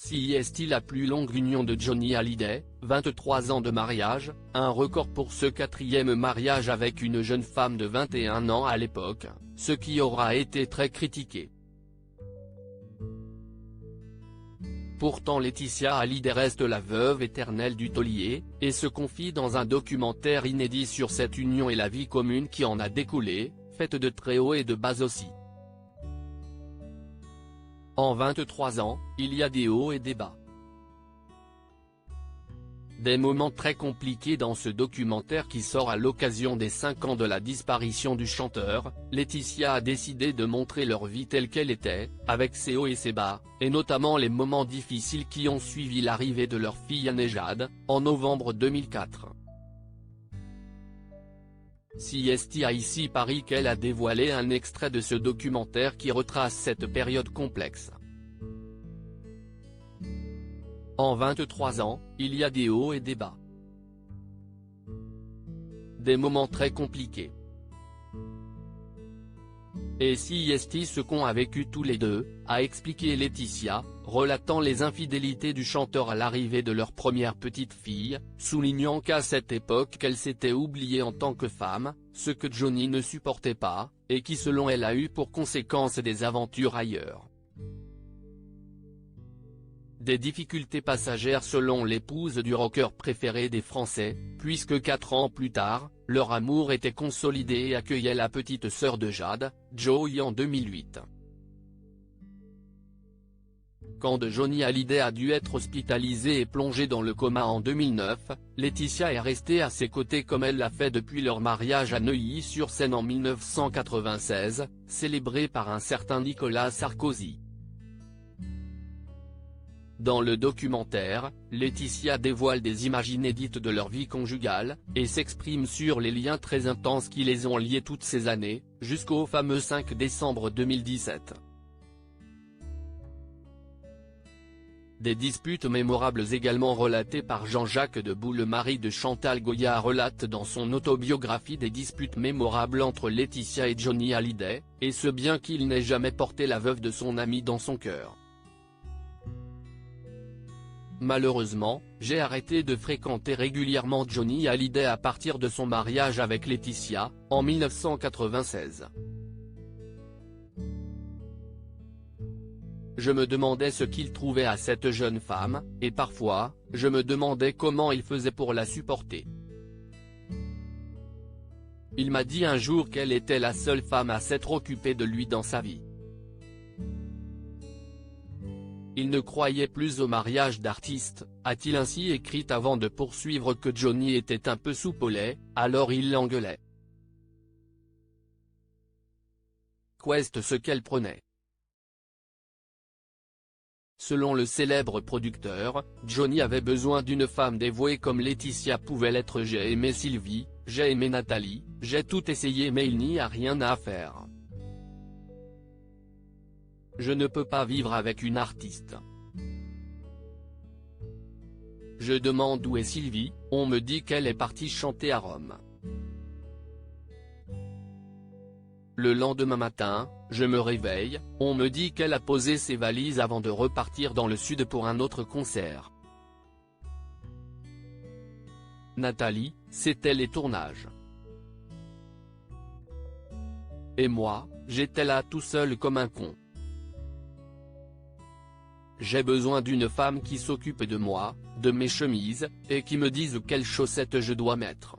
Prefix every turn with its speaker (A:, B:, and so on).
A: Si est-il la plus longue union de Johnny Hallyday, 23 ans de mariage, un record pour ce quatrième mariage avec une jeune femme de 21 ans à l'époque, ce qui aura été très critiqué. Pourtant Laetitia Hallyday reste la veuve éternelle du taulier, et se confie dans un documentaire inédit sur cette union et la vie commune qui en a découlé, faite de très hauts et de bas aussi. En 23 ans, il y a des hauts et des bas. Des moments très compliqués dans ce documentaire qui sort à l'occasion des 5 ans de la disparition du chanteur. Laetitia a décidé de montrer leur vie telle qu'elle était, avec ses hauts et ses bas, et notamment les moments difficiles qui ont suivi l'arrivée de leur fille Nejad, en novembre 2004. CST a ici pari qu'elle a dévoilé un extrait de ce documentaire qui retrace cette période complexe. En 23 ans, il y a des hauts et des bas. Des moments très compliqués. Et CST ce qu'on a vécu tous les deux, a expliqué Laetitia, relatant les infidélités du chanteur à l'arrivée de leur première petite fille, soulignant qu'à cette époque qu'elle s'était oubliée en tant que femme, ce que Johnny ne supportait pas, et qui selon elle a eu pour conséquence des aventures ailleurs. Des difficultés passagères selon l'épouse du rocker préféré des Français, puisque 4 ans plus tard, leur amour était consolidé et accueillait la petite sœur de Jade, Joy en 2008. Quand Johnny Hallyday a dû être hospitalisé et plongé dans le coma en 2009, Laetitia est restée à ses côtés comme elle l'a fait depuis leur mariage à Neuilly-sur-Seine en 1996, célébré par un certain Nicolas Sarkozy. Dans le documentaire, Laetitia dévoile des images inédites de leur vie conjugale, et s'exprime sur les liens très intenses qui les ont liés toutes ces années, jusqu'au fameux 5 décembre 2017. Des disputes mémorables également relatées par Jean-Jacques Debout. Le mari de Chantal Goya relate dans son autobiographie des disputes mémorables entre Laetitia et Johnny Hallyday, et ce bien qu'il n'ait jamais porté la veuve de son ami dans son cœur. Malheureusement, j'ai arrêté de fréquenter régulièrement Johnny Hallyday à partir de son mariage avec Laetitia, en 1996. Je me demandais ce qu'il trouvait à cette jeune femme, et parfois, je me demandais comment il faisait pour la supporter. Il m'a dit un jour qu'elle était la seule femme à s'être occupée de lui dans sa vie. Il ne croyait plus au mariage d'artistes, a-t-il ainsi écrit avant de poursuivre que Johnny était un peu soupe au lait, alors il l'engueulait. Qu'est ce qu'elle prenait? Selon le célèbre producteur, Johnny avait besoin d'une femme dévouée comme Laetitia pouvait l'être. J'ai aimé Sylvie, j'ai aimé Nathalie, j'ai tout essayé mais il n'y a rien à faire. Je ne peux pas vivre avec une artiste. Je demande où est Sylvie, on me dit qu'elle est partie chanter à Rome. Le lendemain matin, je me réveille, on me dit qu'elle a posé ses valises avant de repartir dans le sud pour un autre concert. Nathalie, c'était les tournages. Et moi, j'étais là tout seul comme un con. J'ai besoin d'une femme qui s'occupe de moi, de mes chemises, et qui me dise quelles chaussettes je dois mettre.